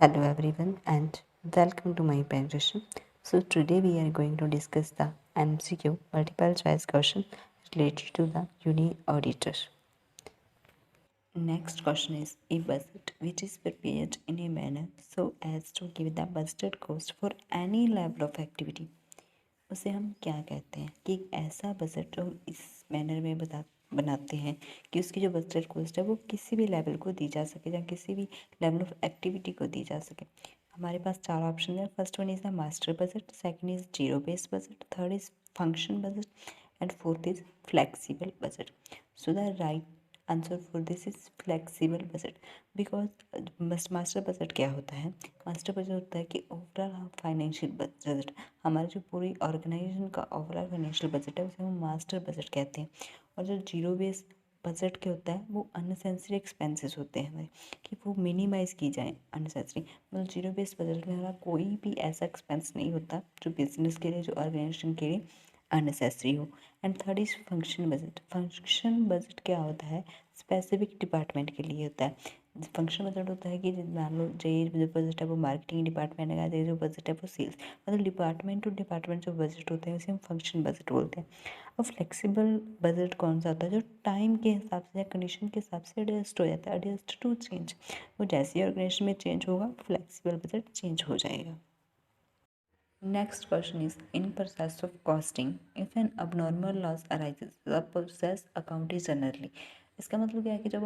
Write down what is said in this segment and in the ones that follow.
Hello everyone and welcome to my presentation. So today we are going to discuss the MCQ multiple choice question related to the uni auditor. Next question is a budget which is prepared in a manner so as to give the budgeted cost for any level of activity. उसे हम क्या कहते हैं कि एक ऐसा budget जो इस मैनर में बनाते हैं कि उसकी जो बजट कॉस्ट है वो किसी भी लेवल को दी जा सके या किसी भी लेवल ऑफ एक्टिविटी को दी जा सके। हमारे पास चार ऑप्शन है। First one is the master budget, second is zero base budget, third is function budget and fourth is flexible budget. So the right answer for this is flexible budget because master budget क्या होता है? Master budget होता है कि overall financial budget, हमारी जो पूरी organisation का ओवरऑल फाइनेंशियल बजट है उसे हम मास्टर बजट कहते हैं। और जो जीरो बेस बजट क्या होता है वो अननेसेसरी एक्सपेंसेस होते हैं हमारे कि वो मिनिमाइज़ की जाए अननेसेसरी। मतलब जीरो बेस बजट में हमारा कोई भी ऐसा एक्सपेंस नहीं होता जो बिजनेस के लिए, जो ऑर्गेनाइजेशन के लिए अननेसेसरी हो। And third is function budget. Function budget क्या होता है? स्पेसिफिक डिपार्टमेंट के लिए होता है। फंक्शन बजट होता है कि मान लो ये जो बजट है वो मार्केटिंग डिपार्टमेंट का, जो बजट है वो सेल्स, मतलब डिपार्टमेंट टू डिपार्टमेंट जो बजट होते हैं उसे हम फंक्शन बजट बोलते हैं। और फ्लेक्सिबल बजट कौन सा होता है? जो टाइम के हिसाब से या कंडीशन के हिसाब से एडजस्ट हो जाता है, एडजस्ट टू चेंज। वो जैसे ही ऑर्गेनाइजेशन में चेंज होगा फ्लेक्सिबल बजट चेंज हो जाएगा। Next question is, in process of costing, if an abnormal loss arises, the process account is generally। इसका मतलब क्या है कि जब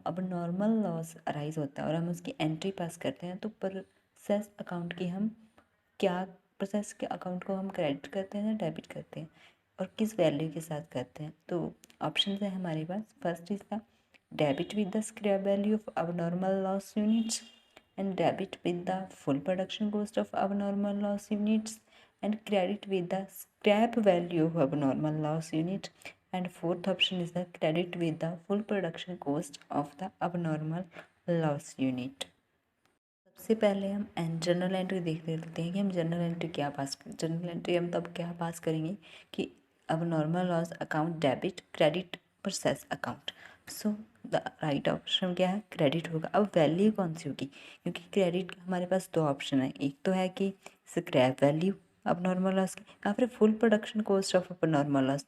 अब नॉर्मल लॉस अराइज होता है और हम उसकी एंट्री पास करते हैं तो प्रोसेस अकाउंट की हम क्या, प्रोसेस के अकाउंट को हम क्रेडिट करते हैं या डेबिट करते हैं और किस वैल्यू के साथ करते हैं? तो ऑप्शन है हमारे पास। First is the debit with the scrap value of abnormal loss units, and debit with the full production cost of abnormal loss units, and credit with the scrap value of abnormal loss unit, and fourth option is the credit with the full production cost of the abnormal loss unit। सबसे पहले हम general entry देख लेते हैं कि हम general entry क्या पास करें। जनरल एंट्री हम तब क्या पास करेंगे कि अब normal loss account debit, credit, process account. So the right option क्या है? क्रेडिट होगा। अब वैल्यू कौन सी होगी? क्योंकि क्रेडिट हमारे पास दो ऑप्शन है, एक तो है कि scrap value abnormal loss की या फिर full production cost of abnormal loss.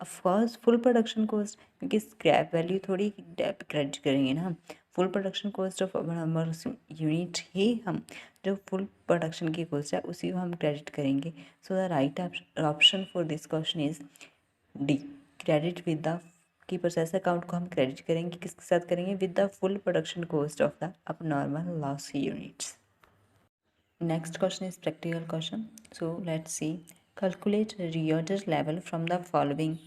Of course full production cost, क्योंकि स्क्रैप वैल्यू थोड़ी क्रेडिट करेंगे ना हम। Full production cost of normal unit ही हम, जो फुल प्रोडक्शन की कॉस्ट है उसी को हम क्रेडिट करेंगे। So the right option for this question is D, credit with the, की प्रोसेस अकाउंट को हम क्रेडिट करेंगे, किसके साथ करेंगे? With the full production cost of the abnormal loss units. Next question is practical question. So let's see, calculate reorder level from the following.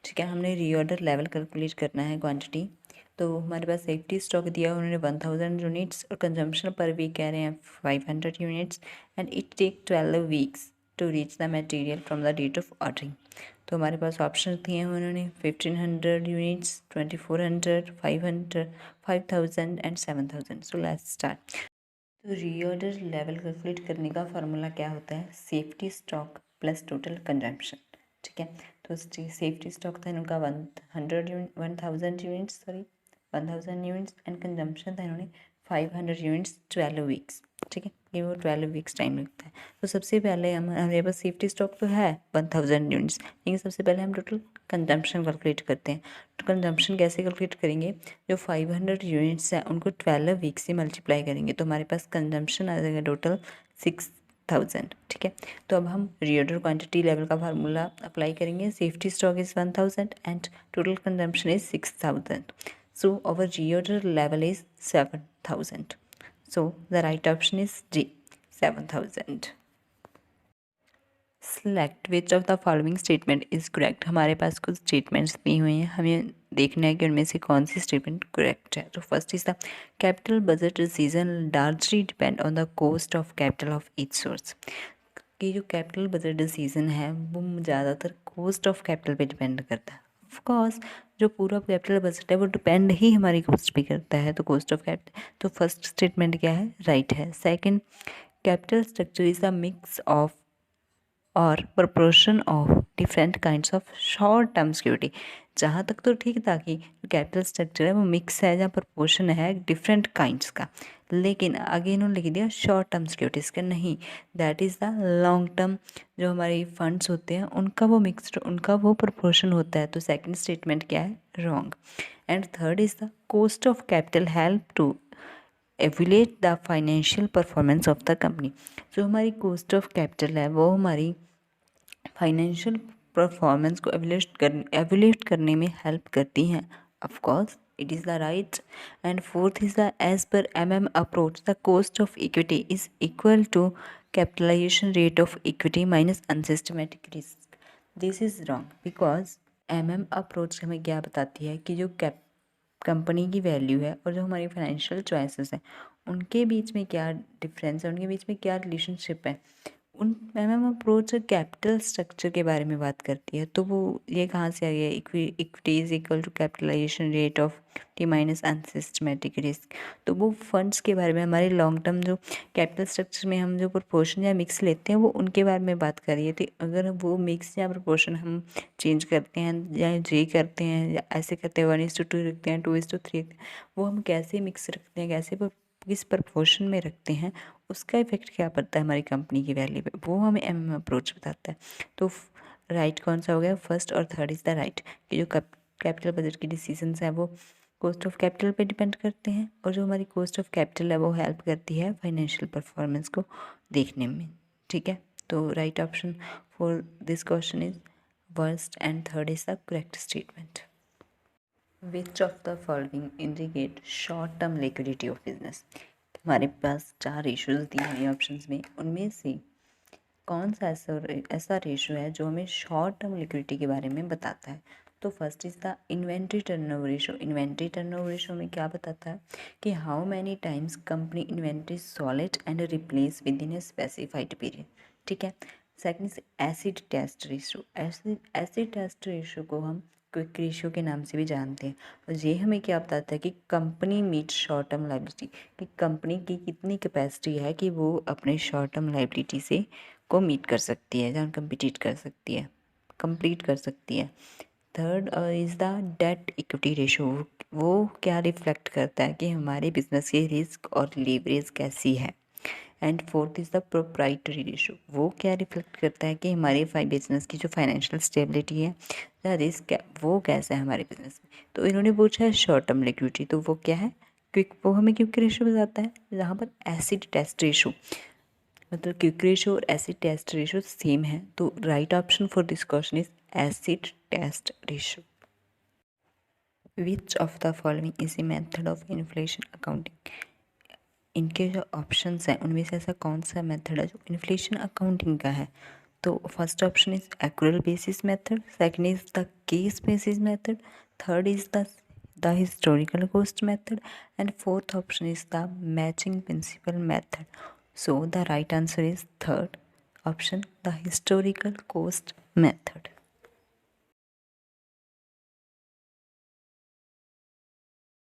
ठीक है, हमने रीऑर्डर लेवल कैलकुलेट करना है क्वांटिटी। तो हमारे पास सेफ्टी स्टॉक दिया उन्होंने 1000 units और कंजम्पशन पर वीक कह रहे हैं 500 units, and it take 12 weeks to reach the material from the date of ordering. तो हमारे पास ऑप्शन दिए हैं उन्होंने 1500 यूनिट्स, 2400, 500, 5000 एंड 7000। So let's start. तो रीऑर्डर लेवल कैलकुलेट करने का फार्मूला क्या होता है? Safety stock plus total consumption. ठीक है, तो सेफ्टी स्टॉक था इनका 1000 units, sorry 1000 units, and consumption था इन्होंने 500 यूनिट्स 12 वीक्स। ठीक है, ये वो 12 वीक्स टाइम लगता है। तो सबसे पहले हमारे पास सेफ्टी स्टॉक तो है 1000 यूनिट्स, लेकिन सबसे पहले हम टोटल कंजम्पशन कैलकुलेट करते हैं। तो कंजम्पशन कैसे कैलकुलेट करेंगे? जो 500 यूनिट्स हैं उनको 12 वीक से मल्टीप्लाई करेंगे तो हमारे पास कंजम्पशन आ जाएगा टोटल 6000। ठीक है, तो अब हम रीऑर्डर क्वांटिटी लेवल का फार्मूला अप्लाई करेंगे। Safety stock is 1000 and total consumption is 6000। So our reorder level is 7000. So the right option is G, 7000. Select which of the following statement is correct। हमारे पास कुछ statements दी हुई हैं, हमें देखना है कि उनमें से कौन सी स्टेटमेंट करेक्ट है। तो first is the capital budget decision largely depend on the cost of capital of each source. कि जो कैपिटल बजट डिसीजन है वो ज़्यादातर कॉस्ट ऑफ कैपिटल पे डिपेंड करता है। ऑफकोर्स जो पूरा कैपिटल बजट है वो डिपेंड ही हमारी कॉस्ट पे करता है, तो कॉस्ट ऑफ कैपिटल। तो फर्स्ट स्टेटमेंट क्या है? राइट है। Second, capital structure is a mix of और proportion of different kinds of short term security। जहाँ तक तो ठीक था कि कैपिटल स्ट्रक्चर है वो मिक्स है, जहाँ प्रपोर्शन है डिफरेंट काइंड्स का, लेकिन आगे इन्होंने लिख दिया शॉर्ट टर्म सिक्योरिटीज़ का नहीं, that is the long term जो हमारी फंड्स होते हैं उनका वो मिक्सड, उनका वो प्रपोर्शन होता है। तो सेकंड स्टेटमेंट क्या है, wrong. And third is the cost of capital help to evaluate the financial performance of the company. जो हमारी कॉस्ट ऑफ कैपिटल है वो हमारी फाइनेंशियल परफॉर्मेंस को एवेल्यूएट करने में हेल्प करती हैं। Of course it is the right. And fourth is the as per approach the cost of equity is equal to capitalisation rate of equity minus unsystematic risk. This is wrong because approach हमें क्या बताती है कि जो company की value है और जो हमारी फाइनेंशियल चॉइसेस हैं उनके बीच में क्या डिफरेंस है, उनके बीच में क्या रिलेशनशिप है। उन अप्रोच कैपिटल स्ट्रक्चर के बारे में बात करती है। तो वो ये कहाँ से आ गया, equity is equal to capitalisation rate of T minus unsystematic risk. तो वो फंड्स के बारे में, हमारे लॉन्ग टर्म जो कैपिटल स्ट्रक्चर में हम जो प्रोपोर्शन या मिक्स लेते हैं वो उनके बारे में बात कर रही है। तो अगर वो मिक्स या प्रोपोर्शन हम चेंज करते हैं या जे करते हैं या ऐसे करते हैं 1:2 रखते हैं, 2:3 रखते हैं, वो हम कैसे मिक्स रखते हैं, कैसे किस प्रपोर्शन में रखते हैं, उसका इफेक्ट क्या पड़ता है हमारी कंपनी की वैल्यू पे, वो हमें अप्रोच बताता है। तो राइट कौन सा हो गया, फर्स्ट और थर्ड इज़ द राइट कि जो कैपिटल बजट की डिसीजंस हैं वो कॉस्ट ऑफ कैपिटल पे डिपेंड करते हैं, और जो हमारी कॉस्ट ऑफ कैपिटल है वो हेल्प करती है फाइनेंशियल परफॉर्मेंस को देखने में। ठीक है, तो right option for this question is first and third is the correct statement. Which of the following indicate short term liquidity of business. हमारे पास 4 रेशोज दिए हैं ऑप्शंस में, उनमें से कौन सा ऐसा रेशो है जो हमें शॉर्ट टर्म लिक्विडिटी के बारे में बताता है। तो first is the inventory turnover ratio. Inventory turnover ratio में क्या बताता है कि how many times company inventory solid and replace within a specified period. ठीक है। Second is acid test ratio. Acid test ratio को हम क्विक रेशियो के नाम से भी जानते हैं, और ये हमें क्या बताता है कि company meet short term liability, कि कंपनी की कितनी कैपेसिटी है कि वो अपने शॉर्ट टर्म लायबिलिटी से को मीट कर सकती है, जहाँ कम्पिटिट कर सकती है, कंप्लीट कर सकती है। Third is the debt equity ratio. वो क्या रिफ्लेक्ट करता है कि हमारे बिजनेस की रिस्क और लीवरेज कैसी है। And fourth is the proprietary ratio. वो क्या रिफ्लेक्ट करता है कि हमारे बिजनेस की जो फाइनेंशियल स्टेबिलिटी है या रिस्क है वो कैसा है हमारे बिजनेस में। तो इन्होंने पूछा है शॉर्ट टर्म लिक्विडिटी, तो वो क्या है, क्विक, वो हमें क्विक रेशो बताता है। जहाँ पर एसिड टेस्ट रेशो, मतलब क्विक रेशो और एसिड टेस्ट रेशो सेम है, तो right option for this question is acid test ratio. Which of the following is a method of inflation accounting. इनके जो ऑप्शंस हैं उनमें से ऐसा कौन सा मेथड है जो इन्फ्लेशन अकाउंटिंग का है। तो first option is accrual basis method, second is the case basis method, third is the historical cost method, and fourth option is the matching principal method. So the right answer is third option, the historical cost method.